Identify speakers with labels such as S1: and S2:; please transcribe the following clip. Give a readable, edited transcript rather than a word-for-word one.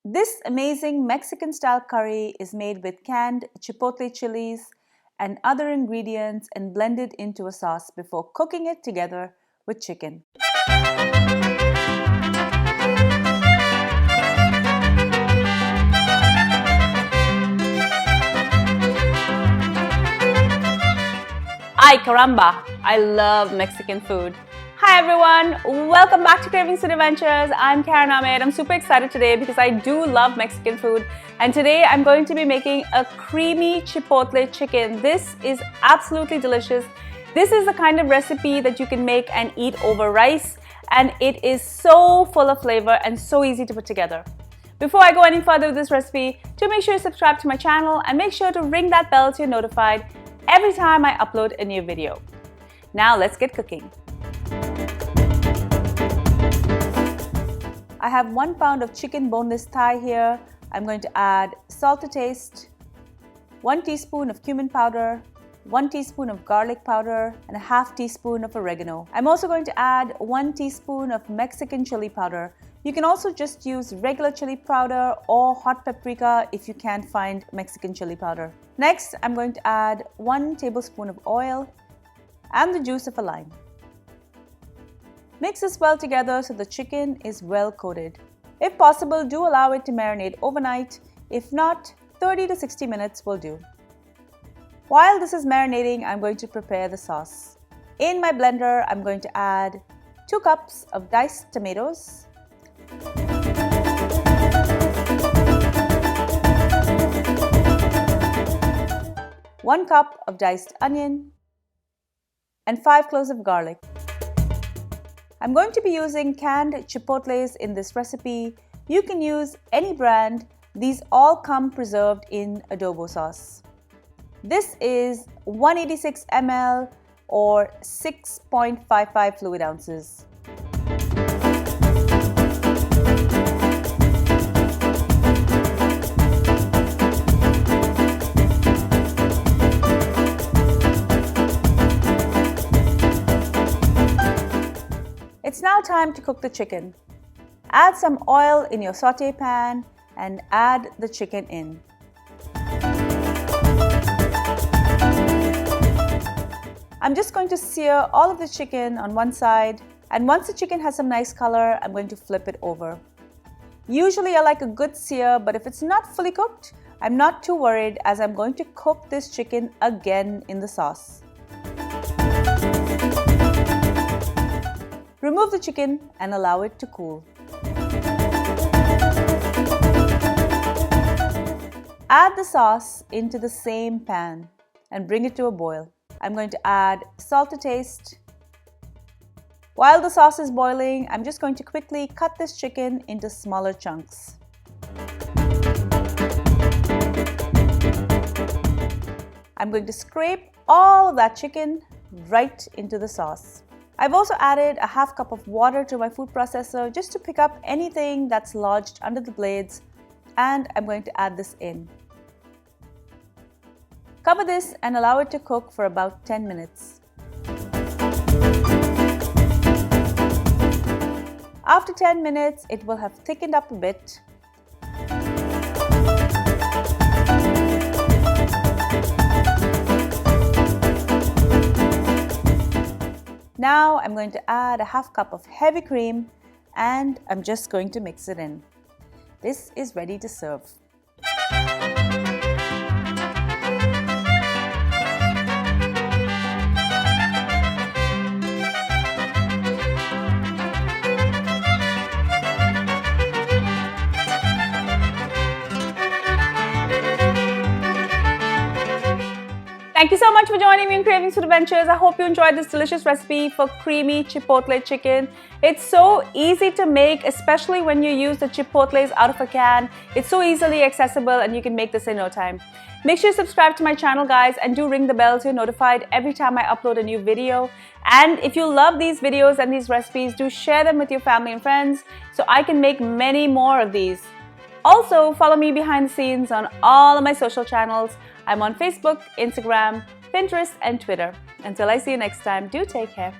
S1: This amazing Mexican-style curry is made with canned Chipotle chilies and other ingredients and blended into a sauce before cooking it together with chicken. Ay caramba! I love Mexican food. Hi everyone, welcome back to Cravings Food Adventures. I'm Karen Ahmed. I'm super excited today because I do love Mexican food, and today I'm going to be making a creamy Chipotle chicken. This is absolutely delicious. This is the kind of recipe that you can make and eat over rice, and it is so full of flavor and so easy to put together. Before I go any further with this recipe, do make sure you subscribe to my channel and make sure to ring that bell so you're notified every time I upload a new video. Now let's get cooking. I have 1 pound of chicken boneless thigh here. I'm going to add salt to taste, 1 teaspoon of cumin powder, 1 teaspoon of garlic powder, and a half teaspoon of oregano. I'm also going to add 1 teaspoon of Mexican chili powder. You can also just use regular chili powder or hot paprika if you can't find Mexican chili powder. Next, I'm going to add 1 tablespoon of oil and the juice of a lime. Mix this well together so the chicken is well coated. If possible, do allow it to marinate overnight. If not, 30 to 60 minutes will do. While this is marinating, I'm going to prepare the sauce. In my blender, I'm going to add 2 cups of diced tomatoes, 1 cup of diced onion, and 5 cloves of garlic. I'm going to be using canned Chipotles in this recipe. You can use any brand. These all come preserved in adobo sauce. This is 186 ml or 6.55 fluid ounces. It's now time to cook the chicken. Add some oil in your saute pan and add the chicken in. I'm just going to sear all of the chicken on one side, and once the chicken has some nice color, I'm going to flip it over. Usually I like a good sear, but if it's not fully cooked, I'm not too worried as I'm going to cook this chicken again in the sauce. Remove the chicken and allow it to cool. Add the sauce into the same pan and bring it to a boil. I'm going to add salt to taste. While the sauce is boiling, I'm just going to quickly cut this chicken into smaller chunks. I'm going to scrape all of that chicken right into the sauce. I've also added a half cup of water to my food processor just to pick up anything that's lodged under the blades, and I'm going to add this in. Cover this and allow it to cook for about 10 minutes. After 10 minutes, it will have thickened up a bit. Now I'm going to add a half cup of heavy cream and I'm just going to mix it in. This is ready to serve. Thank you so much for joining me in Cravings Food Adventures. I hope you enjoyed this delicious recipe for creamy Chipotle chicken. It's so easy to make, especially when you use the Chipotles out of a can. It's so easily accessible and you can make this in no time. Make sure you subscribe to my channel, guys, and do ring the bell so you're notified every time I upload a new video. And if you love these videos and these recipes, do share them with your family and friends so I can make many more of these. Also, follow me behind the scenes on all of my social channels. I'm on Facebook, Instagram, Pinterest, and Twitter. Until I see you next time, do take care.